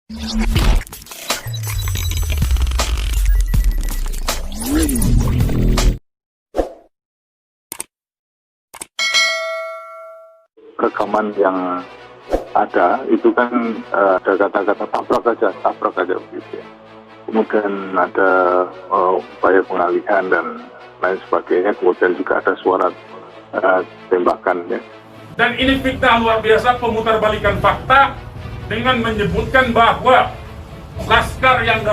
Rekaman yang ada itu kan ada kata-kata tabrak aja begitu ya. Kemudian ada upaya pengalihan dan lain sebagainya, kemudian juga ada suara tembakan ya. Dan ini fitnah luar biasa, pemutarbalikan fakta dengan menyebutkan bahwa Laskar yang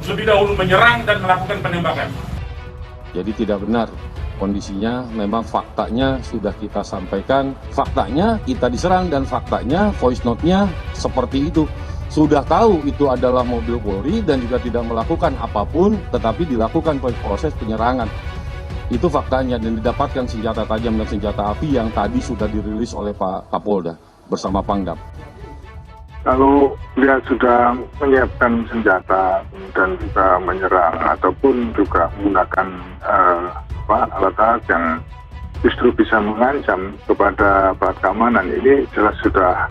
lebih dahulu menyerang dan melakukan penembakan. Jadi tidak benar. Kondisinya memang faktanya sudah kita sampaikan, faktanya kita diserang dan faktanya voice note-nya seperti itu. Sudah tahu itu adalah mobil Polri dan juga tidak melakukan apapun, tetapi dilakukan proses penyerangan. Itu faktanya, dan didapatkan senjata tajam dan senjata api yang tadi sudah dirilis oleh Pak Kapolda bersama Pangdam. Kalau dia sudah menyiapkan senjata dan juga menyerang ataupun juga menggunakan alat-alat yang justru bisa mengancam kepada aparat keamanan, ini jelas sudah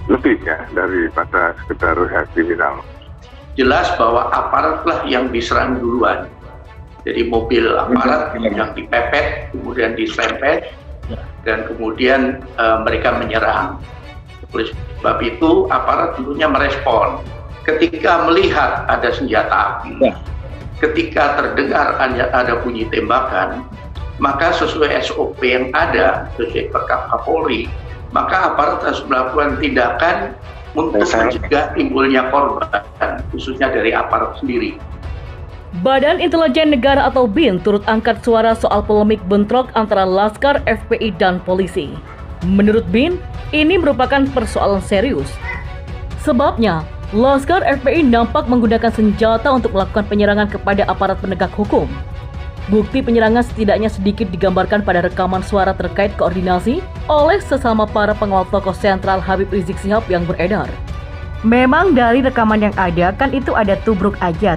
lebih ya daripada sekedar kriminal. Jelas bahwa aparatlah yang diserang duluan. Jadi mobil aparat yang dipepet, kemudian diserempet, dan kemudian mereka menyerang. Oleh sebab itu aparat tentunya merespon. Ketika melihat ada senjata api, ketika terdengar ada bunyi tembakan, maka sesuai SOP yang ada, sesuai Perkap Kapolri, maka aparat harus melakukan tindakan untuk mencegah timbulnya korban, khususnya dari aparat sendiri. Badan Intelijen Negara atau BIN turut angkat suara soal polemik bentrok antara Laskar, FPI, dan polisi. Menurut BIN, ini merupakan persoalan serius. Sebabnya, Laskar FPI nampak menggunakan senjata untuk melakukan penyerangan kepada aparat penegak hukum. Bukti penyerangan setidaknya sedikit digambarkan pada rekaman suara terkait koordinasi oleh sesama para pengawal tokoh sentral Habib Rizik Syihab yang beredar. Memang dari rekaman yang ada kan itu ada tubruk aja,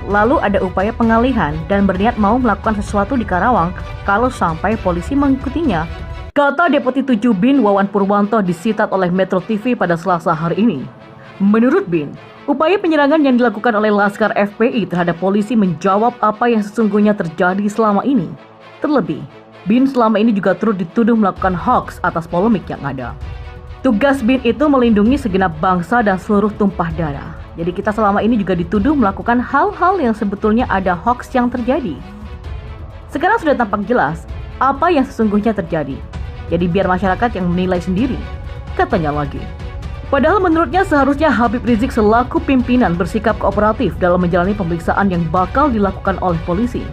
lalu ada upaya pengalihan dan berniat mau melakukan sesuatu di Karawang kalau sampai polisi mengikutinya. Kata Deputi 7 BIN Wawan Purwanto disitat oleh Metro TV pada Selasa hari ini. Menurut BIN, upaya penyerangan yang dilakukan oleh Laskar FPI terhadap polisi menjawab apa yang sesungguhnya terjadi selama ini. Terlebih, BIN selama ini juga turut dituduh melakukan hoax atas polemik yang ada. Tugas BIN itu melindungi segenap bangsa dan seluruh tumpah darah. Jadi kita selama ini juga dituduh melakukan hal-hal yang sebetulnya ada hoax yang terjadi. Sekarang sudah tampak jelas apa yang sesungguhnya terjadi. Jadi biar masyarakat yang menilai sendiri, katanya lagi. Padahal menurutnya seharusnya Habib Rizik selaku pimpinan bersikap kooperatif dalam menjalani pemeriksaan yang bakal dilakukan oleh polisi.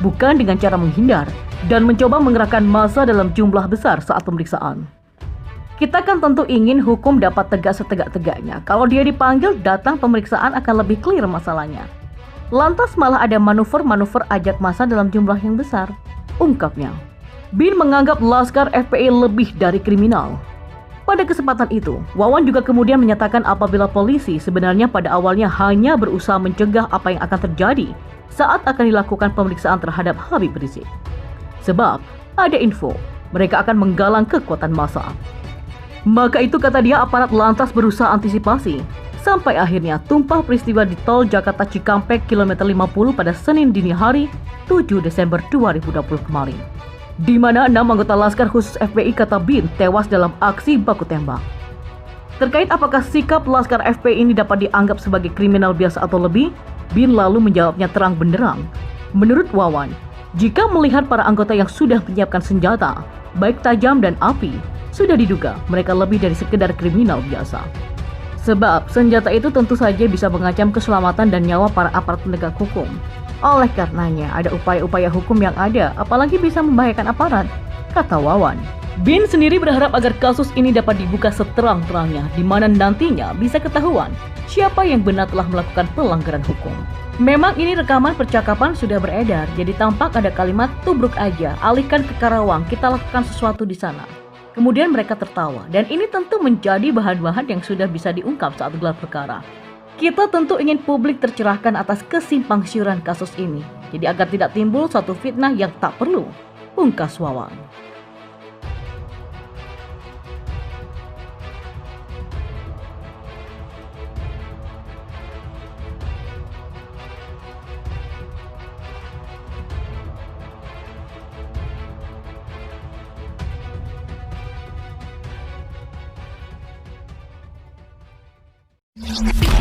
Bukan dengan cara menghindar dan mencoba mengerahkan massa dalam jumlah besar saat pemeriksaan. Kita kan tentu ingin hukum dapat tegak setegak-tegaknya. Kalau dia dipanggil, datang pemeriksaan akan lebih clear masalahnya. Lantas malah ada manuver-manuver ajak massa dalam jumlah yang besar, ungkapnya. BIN menganggap Laskar FPI lebih dari kriminal. Pada kesempatan itu, Wawan juga kemudian menyatakan apabila polisi sebenarnya pada awalnya hanya berusaha mencegah apa yang akan terjadi saat akan dilakukan pemeriksaan terhadap Habib Rizik. Sebab ada info, mereka akan menggalang kekuatan massa. Maka itu kata dia aparat lantas berusaha antisipasi, sampai akhirnya tumpah peristiwa di tol Jakarta Cikampek kilometer 50 pada Senin dini hari 7 Desember 2020 kemarin. Di mana 6 anggota Laskar khusus FPI kata BIN tewas dalam aksi baku tembak. Terkait apakah sikap Laskar FPI ini dapat dianggap sebagai kriminal biasa atau lebih, BIN lalu menjawabnya terang benderang. Menurut Wawan, jika melihat para anggota yang sudah menyiapkan senjata, baik tajam dan api, sudah diduga mereka lebih dari sekedar kriminal biasa. Sebab senjata itu tentu saja bisa mengancam keselamatan dan nyawa para aparat penegak hukum. Oleh karenanya ada upaya-upaya hukum yang ada, apalagi bisa membahayakan aparat, kata Wawan. BIN sendiri berharap agar kasus ini dapat dibuka seterang-terangnya, di mana nantinya bisa ketahuan siapa yang benar telah melakukan pelanggaran hukum. Memang ini rekaman percakapan sudah beredar, jadi tampak ada kalimat tubruk aja, alihkan ke Karawang, kita lakukan sesuatu di sana. Kemudian mereka tertawa, dan ini tentu menjadi bahan-bahan yang sudah bisa diungkap saat gelar perkara. Kita tentu ingin publik tercerahkan atas kesimpangsiuran kasus ini, jadi agar tidak timbul suatu fitnah yang tak perlu, pungkas Wawan. Podcast.